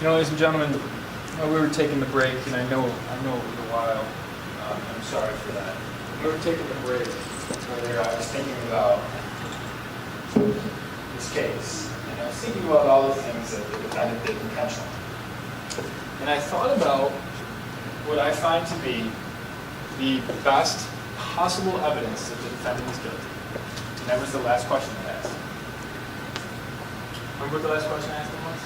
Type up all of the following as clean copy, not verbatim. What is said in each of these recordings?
Ladies and gentlemen, we were taking the break, and I know it was a while. I'm sorry for that. We were taking the break where I was thinking about this case, and I was thinking about all the things that the defendant did intentionally. And I thought about what I find to be the best possible evidence that the defendant is guilty. And that was the last question I asked. Remember what the last question I asked him was?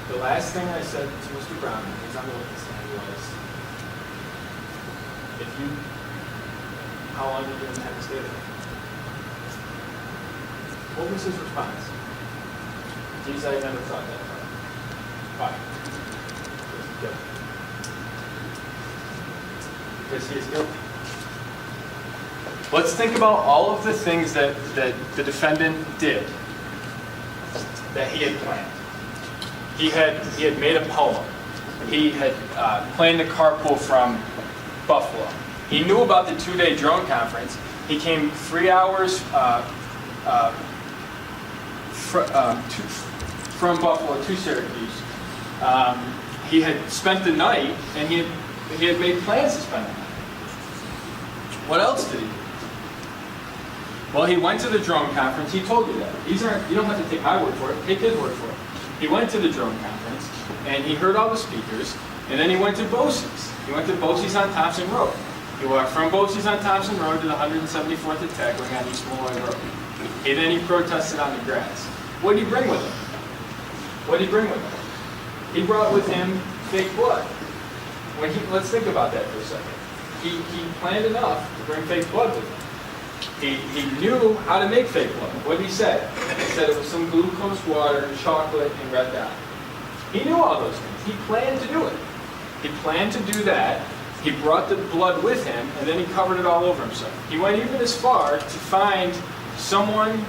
The last thing I said to Mr. Brown, when he was on the witness stand, was, how long did you intend to stay there? What was his response? Geez, I never thought that far. Why? Because he's guilty. Because he is guilty. Let's think about all of the things that the defendant did that he had planned. He had made a poem. He had planned a carpool from Buffalo. He knew about the 2-day drone conference. He came 3 hours from Buffalo to Syracuse. He had spent the night, and he had made plans to spend the night. What else did he do? Well, he went to the drone conference. He told you that. You don't have to take my word for it. Take his word for it. He went to the drone conference, and he heard all the speakers, and then he went to Bosie's. He went to Bosie's on Thompson Road. He walked from Bosie's on Thompson Road to the 174th attack going on East Malloy Road. Then he protested on the grass. What did he bring with him? What did he bring with him? He brought with him fake blood. Let's think about that for a second. He planned enough to bring fake blood with him. He knew how to make fake blood. What did he say? He said it was some glucose water, chocolate, and red dye. He knew all those things. He planned to do it. He planned to do that. He brought the blood with him, and then he covered it all over himself. He went even as far to find someone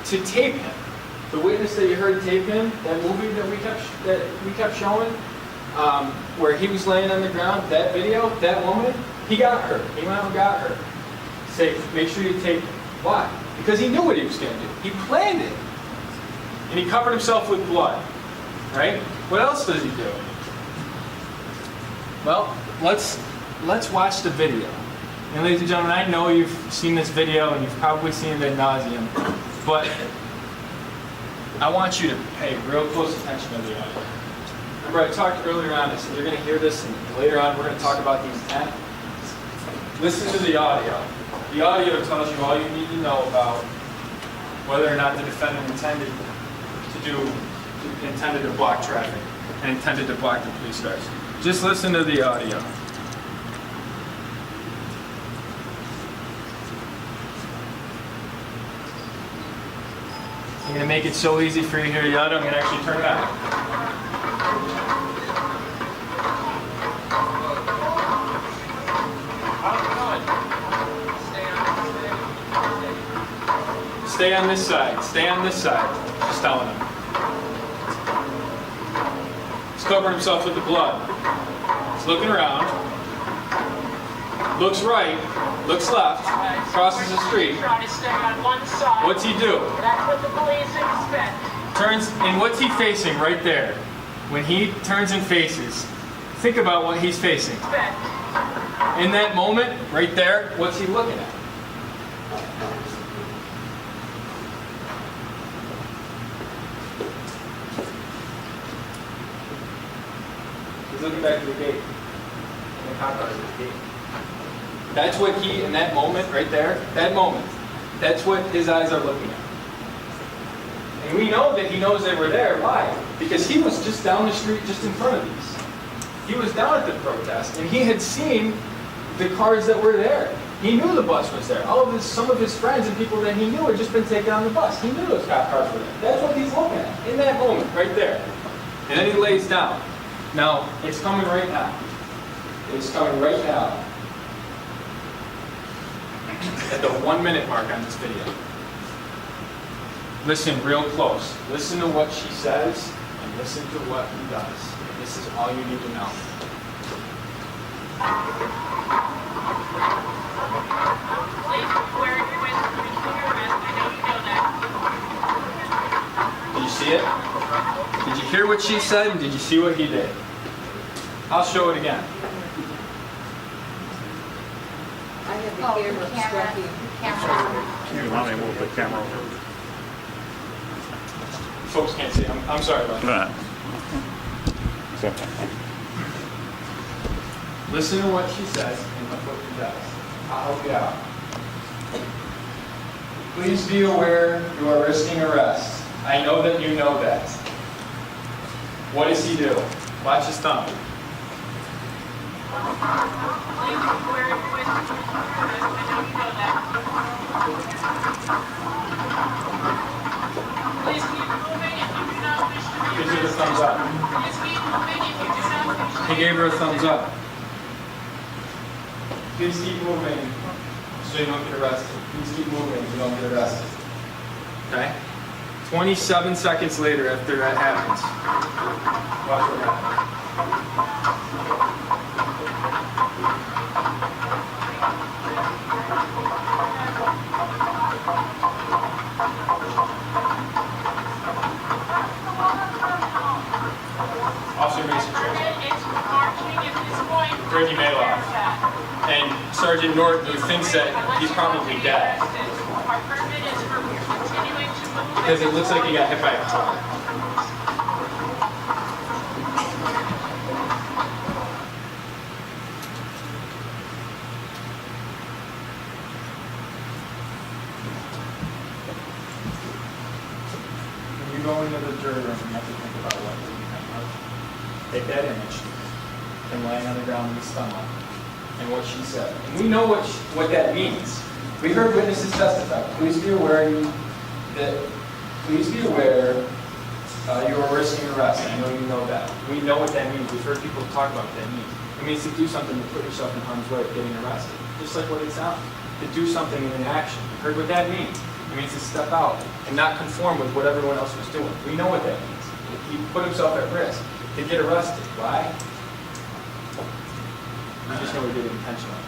to tape him. The witness that you heard tape him, that movie that we kept showing, where he was laying on the ground, that video, that woman, he got her. He went out and got her. Say, make sure you tape him. Why? Because he knew what he was going to do. He planned it. And he covered himself with blood. Right? What else does he do? Well, let's watch the video. And ladies and gentlemen, I know you've seen this video and you've probably seen it ad nauseum, but I want you to pay real close attention to the audio. Remember, I talked earlier on, I said you're going to hear this, and later on we're going to talk about these 10. Listen to the audio. The audio tells you all you need to know about whether or not the defendant intended to block traffic and intended to block the police cars. Just listen to the audio. I'm going to make it so easy for you to hear the audio, I'm going to actually turn it on. Stay on this side. Stay on this side. Just telling him. He's covering himself with the blood. He's looking around. Looks right. Looks left. Crosses the street. What's he do? That's what the police expect. Turns, and what's he facing right there? When he turns and faces, think about what he's facing. In that moment, right there, what's he looking at? He's looking back to the gate. The cop car is at the gate. That's what he, in that moment right there, that moment, that's what his eyes are looking at. And we know that he knows they were there. Why? Because he was just down the street, just in front of these. He was down at the protest, and he had seen the cars that were there. He knew the bus was there. Some of his friends and people that he knew had just been taken on the bus. He knew those cop cars were there. That's what he's looking at, in that moment, right there. And then he lays down. Now, it's coming right now. It's coming right now. At the 1 minute mark on this video. Listen real close. Listen to what she says and listen to what he does. This is all you need to know. Did you see it? Did you hear what what she said and did you see what he did? I'll show it again. I have the camera obstructing. You want me to move the camera over? Folks can't see. I'm sorry about that. Right. It's okay. Listen to what she says and look what she does. I'll help you out. Please be aware you are risking arrest. I know that you know that. What does he do? Watch his thumb. Please keep moving if you do not wish to be Gives her the arrested. thumbs up. Please keep moving if you do not wish to He gave her a thumbs up. Please keep moving so you don't get arrested. Please keep moving so you don't get arrested. Okay? 27 seconds later after that happens. Watch what happens. Officer Mason Tracy. It's marching at this point. Ricky Maloff. And Sergeant Norton, who thinks that he's probably dead. Our permit is for continuing to move. Because it looks like he got hit by a car. When you go into the jury room, you have to think about what you're looking at. Take that image, him laying on the ground with his thumb up, and what she said. And we know what that means. We heard witnesses testify. Please be aware you are risking arrest. I know you know that. We know what that means. We've heard people talk about what that means. It means to do something to put yourself in harm's way of getting arrested. Just like what it sounds. To do something in an action. You heard what that means. It means to step out and not conform with what everyone else was doing. We know what that means. He put himself at risk to get arrested. Why? We just know he did it intentionally.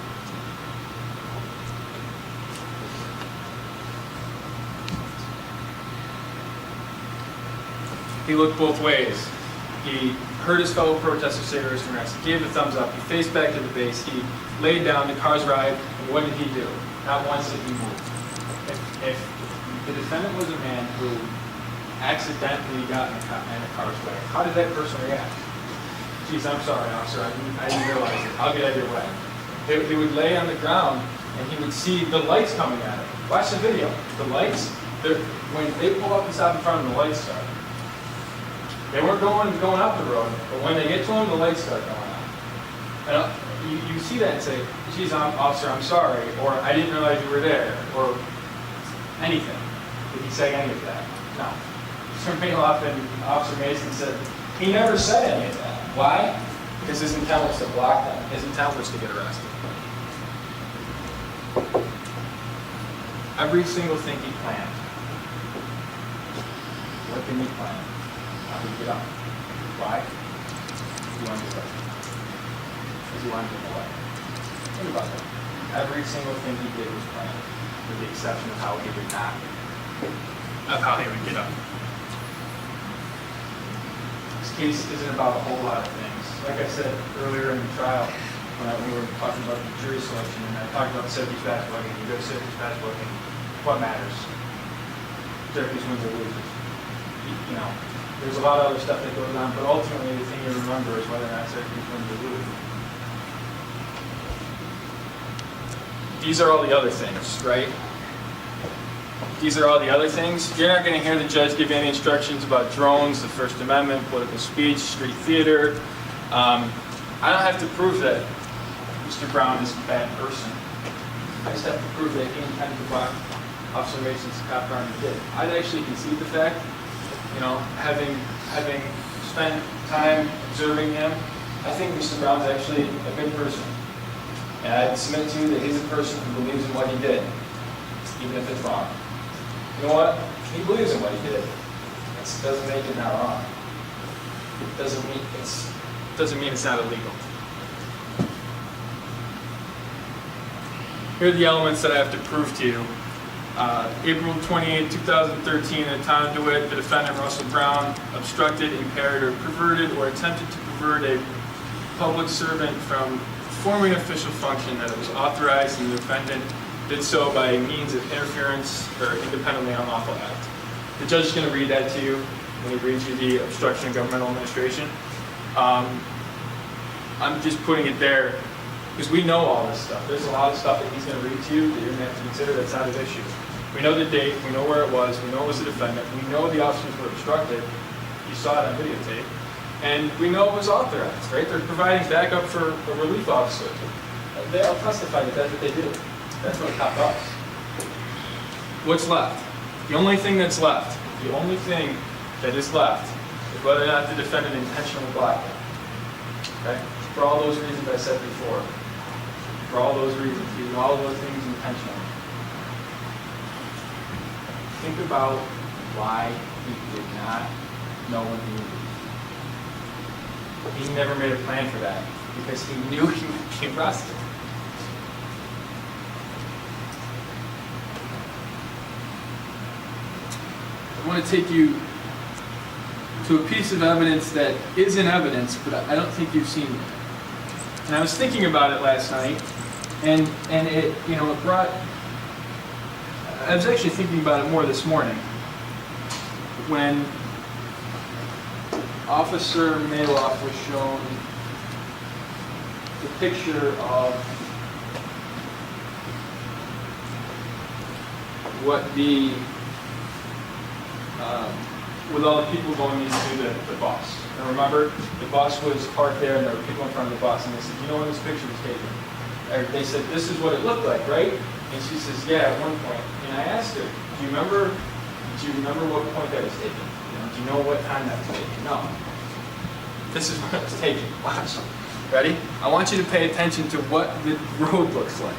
He looked both ways. He heard his fellow protesters say arrest and arrest. He gave the thumbs up. He faced back to the base. He laid down. The cars ride. And what did he do? Not once did he move. If the defendant was a man who accidentally got in a car's way, how did that person react? Geez, I'm sorry, officer. I didn't realize it. I'll get out of your way. He would lay on the ground and he would see the lights coming at him. Watch the video. The lights, when they pull up and stop in front of him, the lights start. They weren't going up the road, but when they get to him, the lights start going on. And you see that and say, geez, officer, I'm sorry, or I didn't realize you were there, or anything. Did he say any of that? No. Officer Maloff and Officer Mason said he never said any of that. Why? Because his intent was to block them. His intent was to get arrested. Every single thing he planned. What did he plan? How did he get up? Why? He wanted to get arrested. Because he wanted to get away. Think about that. Every single thing he did was planned, with the exception of how he would not, of how he would get up. This case isn't about a whole lot of things. Like I said earlier in the trial, when we were talking about the jury selection, and I talked about Syracuse basketball game. You go to Syracuse basketball game, what matters? Syracuse wins or loses. You know, there's a lot of other stuff that goes on, but ultimately the thing you remember is whether or not Syracuse wins or loses. These are all the other things, right? These are all the other things. You're not going to hear the judge give any instructions about drones, the First Amendment, political speech, street theater. I don't have to prove that Mr. Brown is a bad person. I just have to prove that he intended to block Officer Mason's cop car and he did. I'd actually concede the fact, you know, having spent time observing him, I think Mr. Brown's actually a good person. And I submit to you that he's a person who believes in what he did, even if it's wrong. You know what? He believes in what he did. It doesn't make it not wrong. It doesn't mean it's not illegal. Here are the elements that I have to prove to you April 28, 2013, in the town of DeWitt, the defendant Russell Brown obstructed, impaired, or perverted, or attempted to pervert a public servant from performing an official function that it was authorized, and the defendant did so by means of interference or independently unlawful act. The judge is going to read that to you when he reads you the obstruction of governmental administration. I'm just putting it there because we know all this stuff. There's a lot of stuff that he's going to read to you that you're going to have to consider that's not an issue. We know the date, we know where it was, we know it was the defendant, we know the officers were obstructed, you saw it on videotape, and we know it was authorized, right? They're providing backup for a relief officer. They all testify that that's what they do. That's what a cop does. What's left? The only thing that's left, the only thing that is left is whether or not the defendant intentionally blocked it. Okay? For all those reasons I said before. For all those reasons, he did all those things intentionally. Think about why he did not know when he knew. He never made a plan for that because he knew he would be arrested. I want to take you to a piece of evidence that is in evidence, but I don't think you've seen it. And I was thinking about it last night, and it, you know, it brought. I was actually thinking about it more this morning when Officer Maloff was shown the picture of what the with all the people going into the bus. And remember, the bus was parked there and there were people in front of the bus, and they said, you know when this picture was taken? Or they said, this is what it looked like, right? And she says, yeah, at one point. And I asked her, do you remember what point that was taken? You know, do you know what time that was taken? No. This is when it was taken. Watch. Ready? I want you to pay attention to what the road looks like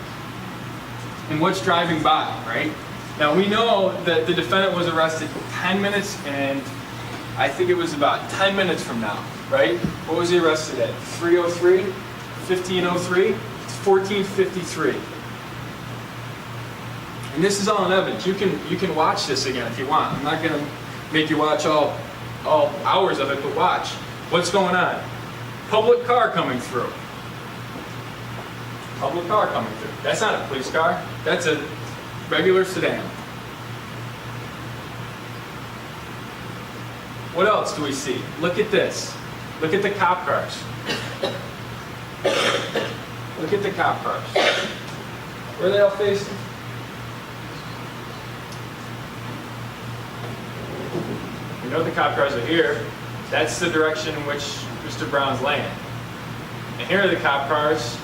and what's driving by, right? Now we know that the defendant was arrested 10 minutes and I think it was about 10 minutes from now, right? What was he arrested at? 3:03? 15:03? It's 14:53. And this is all in evidence. You can watch this again if you want. I'm not going to make you watch all hours of it, but watch. What's going on? Public car coming through. Public car coming through. That's not a police car. That's a regular sedan. What else do we see? Look at this. Look at the cop cars. Look at the cop cars. Where are they all facing? We know the cop cars are here. That's the direction in which Mr. Brown's laying. And here are the cop cars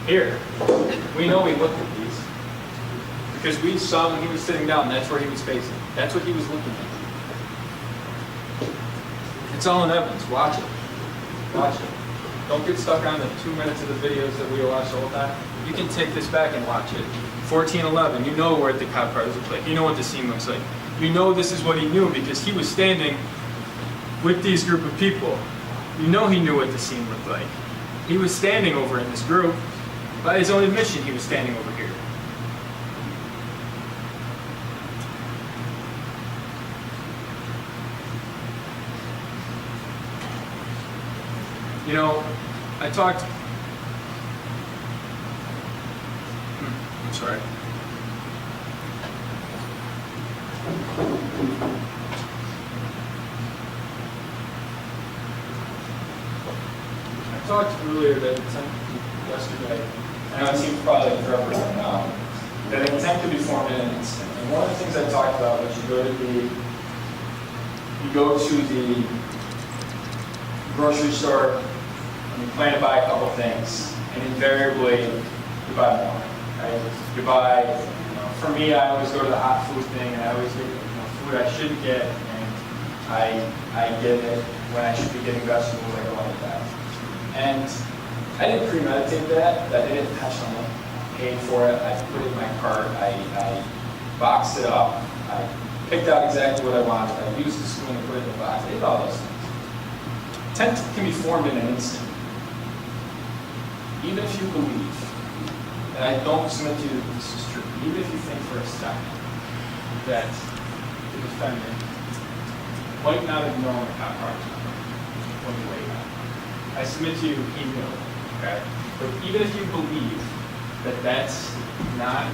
here. We know he looked at these because we saw when he was sitting down, that's where he was facing. That's what he was looking at. It's all in evidence. Watch it. Watch it. Don't get stuck on the 2 minutes of the videos that we watched the whole time. You can take this back and watch it. 14:11, you know where the cop cars look like. You know what the scene looks like. You know this is what he knew because he was standing with these group of people. You know he knew what the scene looked like. He was standing over in this group. By his own admission, he was standing over here. You know, I talked... I'm sorry. I talked earlier that yesterday, and it seems probably forever from now, that intent could be formed in an instant. And one of the things I talked about was you go to the grocery store and you plan to buy a couple things, and invariably you buy more. Right? You buy, for me, I always go to the hot food thing, and I always get food I shouldn't get, and I get it when I should be getting vegetables, like a lot of that. And I didn't premeditate that. I didn't intentionally pay for it. I put it in my cart. I boxed it up. I picked out exactly what I wanted. I used the spoon to put it in the box. I did all those things. Intent can be formed in an instant. Even if you believe, and I don't submit to you that this is true, even if you think for a second that the defendant might not have known a cop car was coming when he laid out. I submit to you, he knew, okay? But even if you believe that that's not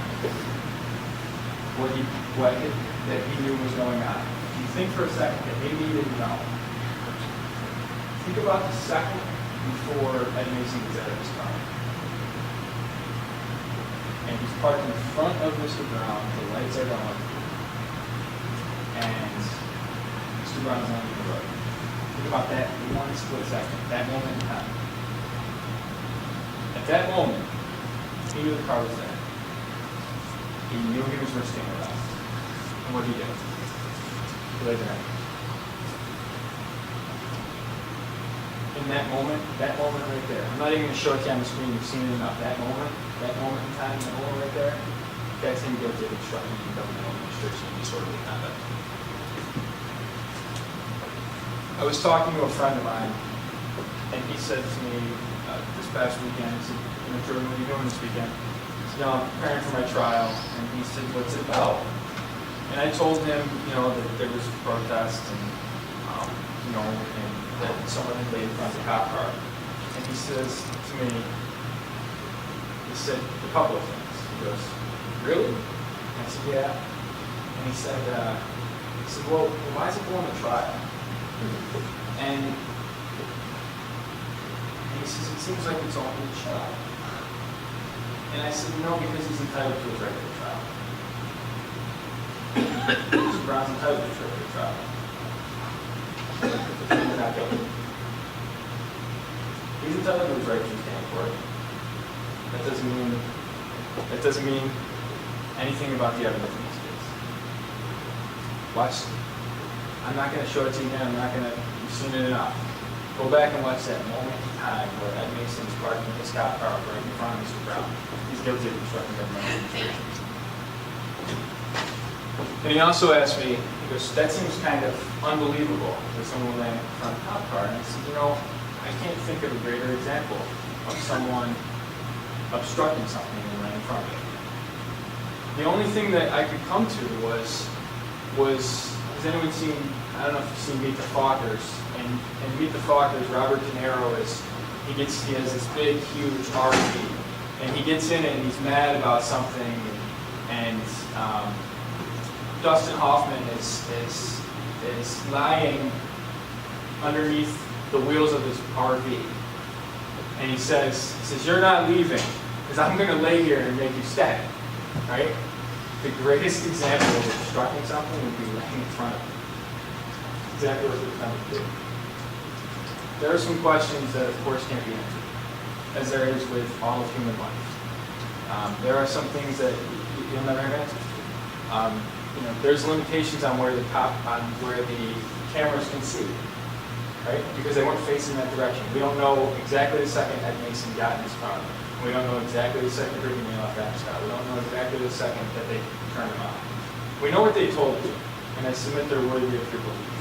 that he knew was going on, if you think for a second that maybe he didn't know, think about the second before Ed Mason gets out of his car. And he's parked in front of Mr. Brown, the lights are on, and Mr. Brown's on the road. Think about that one split second, that moment in time. At that moment, he knew the car was there. He knew he was risking arrest. And what did he do? He laid there. In that moment right there, I'm not even going to show it to you on the screen, you've seen it enough. That moment in time, that moment right there, that's him guilty of obstructing governmental administration and disorderly conduct. I was talking to a friend of mine, and he said to me this past weekend, he said, Jordan, what are you doing this weekend? I said, I'm preparing for my trial. And he said, what's it about? And I told him, that there was protests and, and that someone had laid in front of the cop car. And he says to me, he said a couple of things. He goes, really? And I said, yeah. And he said, well, why is it going to trial? And he says, it seems like it's only a trial. And I said, no, because he's entitled to his regular trial. Mr. Brown's entitled to his regular trial. We're not guilty. He's entitled to his right to stand in court. That doesn't mean anything about the evidence in this case. Watch. I'm not going to show it to you again. You've seen it enough. Go back and watch that moment in time where Ed Mason's parking his cop car right in front of Mr. Brown. He's guilty of obstructing governmental administration. And he also asked me, he goes, that seems kind of unbelievable that someone ran in front of a cop car. And I said, I can't think of a greater example of someone obstructing something and ran in front of it. The only thing that I could come to was has anyone seen, I don't know if you've seen Meet the Fockers, and Meet the Fockers, Robert De Niro he has this big, huge RV, and he gets in it and he's mad about something, and Dustin Hoffman is lying underneath the wheels of his RV, and he says, you're not leaving, because I'm going to lay here and make you stay, right? The greatest example of obstructing something would be laying in front of it. Exactly what the defendant did. There are some questions that, of course, can't be answered, as there is with all of human life. There are some things that you'll never have answers to. There's limitations on where the cameras can see, right? Because they weren't facing that direction. We don't know exactly the second Ed Mason got in his car. We don't know exactly the second Brigham Young left after Scott. We don't know exactly the second that they turned him off. We know what they told you, and I submit they're worthy of your belief.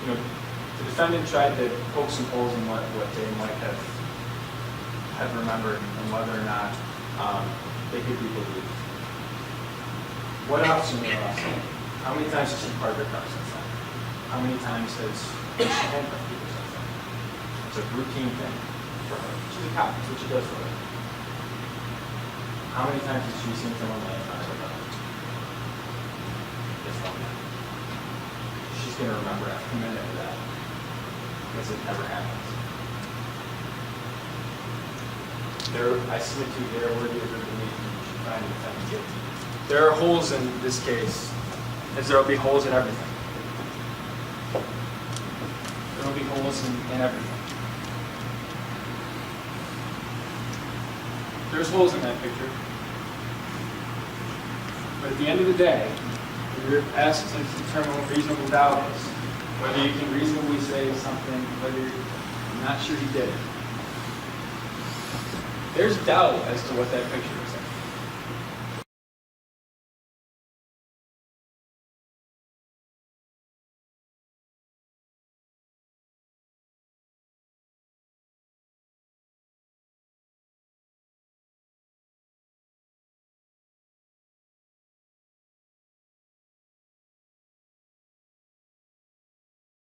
The defendant tried to poke some holes in what they might have remembered and whether or not they could be believed. What else do you know? How many times has she parked her car since then? How many times has she handcuffed people since then? It's a routine thing for her. She's a cop. That's what she does for her. How many times has she seen someone lay in front of her? Just one time. She's going to remember every minute of that because it never happens. I submit to you, they're worthy of your belief and you should find the defendant guilty. There are holes in this case, as there will be holes in everything. There will be holes in everything. There's holes in that picture. But at the end of the day, you're asked to determine what reasonable doubt is. Whether you can reasonably say something, whether you're not sure you did it. There's doubt as to what that picture is.